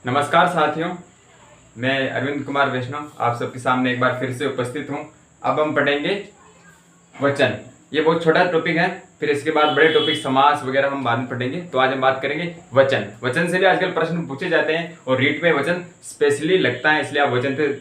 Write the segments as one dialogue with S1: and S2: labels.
S1: नमस्कार साथियों, मैं अरविंद कुमार वैष्णव आप सबके सामने एक बार फिर से उपस्थित हूँ। अब हम पढ़ेंगे वचन। ये बहुत छोटा टॉपिक है, फिर इसके बाद बड़े टॉपिक समास वगैरह हम बाद में पढ़ेंगे। तो आज हम बात करेंगे वचन। वचन से भी आजकल प्रश्न पूछे जाते हैं और रीट में वचन स्पेशली लगता है, इसलिए आप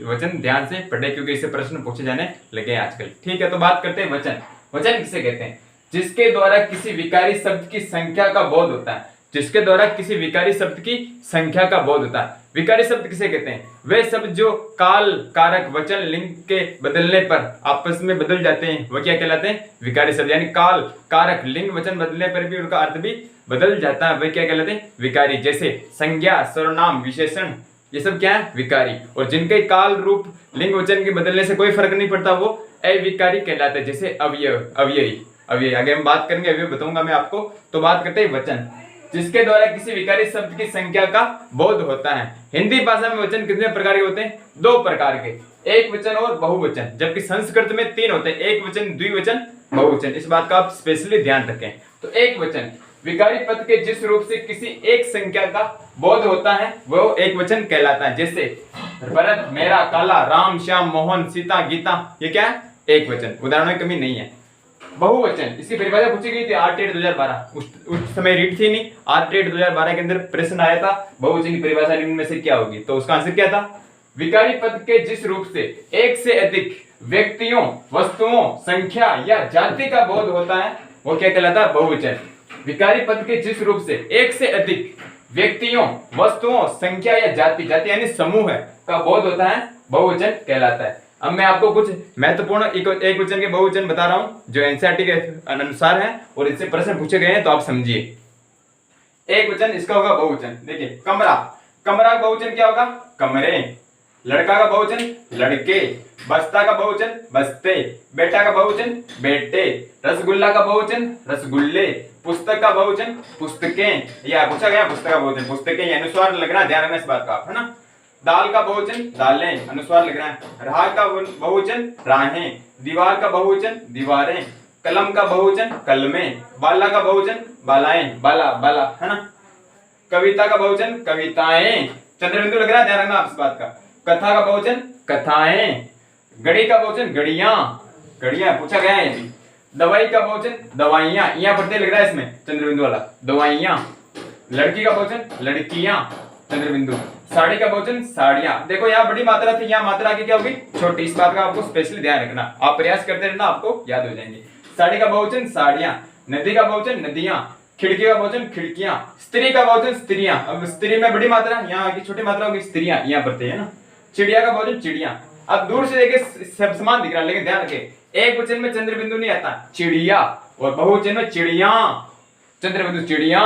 S1: वचन ध्यान से पढ़े क्योंकि इससे प्रश्न पूछे जाने लगे हैं आजकल। ठीक है, तो बात करते हैं वचन। वचन किसे कहते हैं? जिसके द्वारा किसी विकारी शब्द की संख्या का बोध होता है। जिसके द्वारा किसी विकारी शब्द की संख्या का बोध होता है। विकारी शब्द किसे कहते हैं? वे शब्द जो काल कारक वचन लिंग के बदलने पर आपस में बदल जाते हैं, वो क्या कहलाते हैं? विकारी शब्द। यानी काल कारक लिंग वचन बदलने पर भी उनका अर्थ भी बदल जाता है, वे क्या कहलाते हैं? विकारी। जैसे संज्ञा, सर्वनाम, विशेषण, ये सब क्या है? विकारी। और जिनके काल रूप लिंग वचन के बदलने से कोई फर्क नहीं पड़ता, वो अविकारी कहलाते हैं। जैसे अवयव, अव्ययी। आगे हम बात करेंगे, अवयव बताऊंगा मैं आपको। तो बात करते हैं वचन। जिसके द्वारा किसी विकारी शब्द की संख्या का बोध होता है। हिंदी भाषा में वचन कितने प्रकार के होते हैं? 2 प्रकार के, एक वचन और बहुवचन। जबकि संस्कृत में 3 होते हैं, एक वचन, द्विवचन, बहुवचन। इस बात का आप स्पेशली ध्यान रखें। तो एक वचन विकारी पद के जिस रूप से किसी एक संख्या का बोध होता है वो एक वचन कहलाता है। जैसे भरत, मेरा, काला, राम, श्याम, मोहन, सीता, गीता, ये क्या है? एक वचन। उदाहरणों की कमी नहीं है। बहुवचन, इसकी परिभाषा पूछी गई थी आरटीएट 2012। उस समय रीट थी नहीं, आरटीएट 2012 के अंदर प्रश्न आया था बहुवचन की परिभाषा निम्न में से क्या होगी? तो उसका आंसर क्या था? विकारी पद के जिस रूप से एक से अधिक व्यक्तियों, वस्तुओं, संख्या या जाति का बोध होता है वो क्या कहलाता है? बहुवचन। विकारी पद के जिस रूप से एक से अधिक व्यक्तियों, वस्तुओं, संख्या या जाति यानी समूह का बोध होता है, बहुवचन कहलाता है। अब मैं आपको कुछ महत्वपूर्ण एक वचन के बहुवचन बता रहा हूं जो एनसीईआरटी के अनुसार है और इससे प्रश्न पूछे गए हैं, तो आप समझिए। एक वचन इसका होगा बहुवचन। देखिए, कमरा, कमरा का बहुवचन क्या होगा? कमरे। लड़का का बहुवचन लड़के। बस्ता का बहुवचन बस्ते। बेटा का बहुवचन बेटे। रसगुल्ला का बहुवचन रसगुल्ले। पुस्तक का बहुवचन पुस्तकें। या पूछा गया पुस्तक का बहुवचन पुस्तकें। अनुस्वार लगना, ध्यान रखना इस बात का, है ना। दाल का बहुवचन दालें, अनुस्वार लिख रहे हैं। राह का बहुवचन राहें। दीवार का बहुवचन दीवारें। कलम का बहुवचन कलमें। बाला का बहुवचन बालाएं, बाला बाला, है ना। कविता का बहुवचन कविताएं। चंद्रबिंदु लग रहा है, ध्यान रखना आप इस बात का। कथा का बहुवचन कथाएं। घड़ी का बहुवचन घड़ियां, घड़ियां पूछा गया है। दवाई का बहुवचन दवाइयां, यहाँ प्रत्यय लग रहा है इसमें चंद्रबिंदु वाला, दवाइयां। लड़की का बहुवचन लड़कियां, चंद्रबिंदु। साड़ी का बहुवचन साड़ियां। देखो यहाँ बड़ी मात्रा थी, यहाँ मात्रा आगे क्या होगी? छोटी। इस बात का आपको स्पेशली ध्यान रखना, आप प्रयास करते रहना, आपको याद हो जाएंगे। साड़ी का बहुवचन साड़ियां। नदी का बहुवचन नदियां। खिड़की का बहुवचन खिड़कियां। स्त्री का बहुवचन स्त्रियां। अब स्त्री में बड़ी मात्रा, यहाँ आगे छोटी मात्रा होगी स्त्रियां, यहाँ प्रत्यय है ना। चिड़िया का बहुवचन चिड़िया। अब दूर से देखे सब समान दिख रहा है, लेकिन ध्यान रखे एक वचन में चंद्रबिंदु नहीं आता, चिड़िया, और बहुवचन में चिड़िया, चंद्रबिंदु चिड़िया।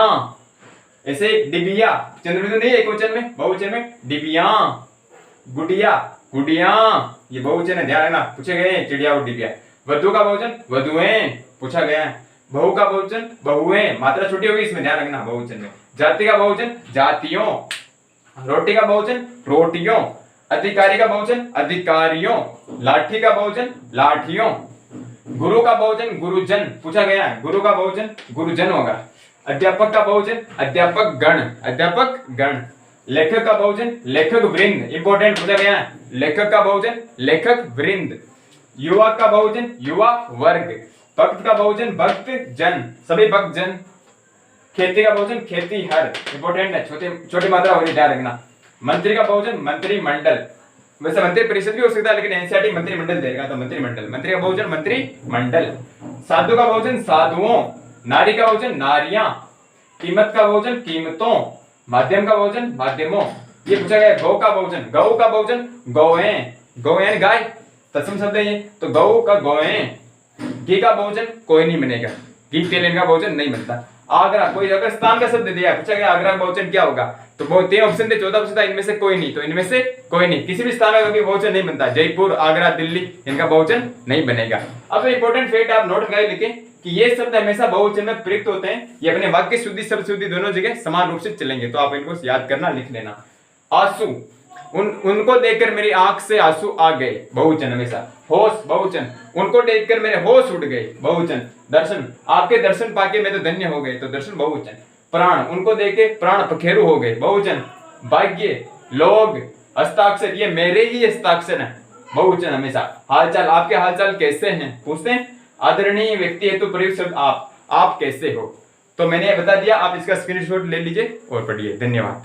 S1: ऐसे डिबिया, चंद्रबिंदु नहीं एक वचन में, बहुवचन में डिबिया। गुड़िया, गुड़िया, ये बहुवचन है, ध्यान रखना, पूछे गए चिड़िया और डिबिया। वधु का बहुवचन वधुएं, पूछा गया है। बहू का बहुवचन बहुएं, मात्रा छोटी होगी इसमें, ध्यान रखना बहुवचन में। जाति का बहुवचन जातियों। रोटी का बहुवचन रोटियों। अधिकारी का बहुवचन अधिकारियों। लाठी का बहुवचन लाठियों। गुरु का बहुवचन गुरुजन, पूछा गया है, गुरु का बहुवचन गुरुजन होगा। अध्यापक का बहुवचन अध्यापक गण, अध्यापक गण। लेखक का बहुवचन लेखक वृंद, इंपॉर्टेंट पूछा गया है, लेखक का बहुवचन लेखक वृंद। युवक का बहुवचन युवा वर्ग। भक्त का बहुवचन भक्त जन, सभी भक्त जन। खेती का बहुवचन खेती हर, इंपॉर्टेंट है, छोटी मात्रा होगी, ध्यान रखना। मंत्री का बहुवचन मंत्री मंडल, वैसे मंत्री परिषद भी हो सकता है लेकिन एनसीईआरटी मंत्री मंडल देगा, तो मंत्री मंडल। मंत्री का बहुवचन मंत्री मंडल। साधु का बहुवचन साधुओं। नारी का बहुवचन नारियां। कीमत का बहुवचन कीमतों। माध्यम का बहुवचन माध्यमों। ये पूछा गया गौ का बहुवचन, गौ का बहुवचन गौएं, गौएं गाय, तत्सम शब्द है ये, तो गौ का गौएं। घी का बहुवचन कोई नहीं बनेगा, घी तेल का बहुवचन नहीं बनता। आगरा, कोई अगर स्थान का शब्द दिया, पूछा गया आगरा का बहुवचन क्या होगा, तो वो 3 ऑप्शन थे, 14 ऑप्शन था, इनमें से कोई नहीं, तो इनमें से कोई नहीं, किसी भी स्थान का कभी बहुवचन नहीं बनता। जयपुर, आगरा, दिल्ली, इनका बहुवचन नहीं बनेगा। अब इंपॉर्टेंट फैक्ट आप नोट कर लिखे कि ये शब्द हमेशा बहुवचन में प्रयुक्त होते हैं, ये अपने वाक्य शुद्धि शब्द शुद्धि दोनों जगह समान रूप से चलेंगे, तो आप इनको याद करना, लिख लेना। आंसू, उनको देखकर मेरी आंख से आंसू आ गए, बहुवचन हमेशा। होश, बहुवचन, उनको देखकर मेरे होश उड़ गए, बहुवचन। दर्शन, आपके दर्शन पाके मैं तो धन्य हो गए, तो दर्शन बहुवचन। प्राण, उनको देख के प्राण पखेरु हो गए, बहुवचन। भाग्य, लोग, हस्ताक्षर, ये मेरे ही हस्ताक्षर हैं। बहुवचन हमेशा। हालचाल, आपके हालचाल कैसे हैं पूछते हैं। आदरणीय व्यक्ति हेतु प्रयुक्त शब्द आप कैसे हो। तो मैंने बता दिया, आप इसका स्क्रीनशॉट ले लीजिए और पढ़िए। धन्यवाद।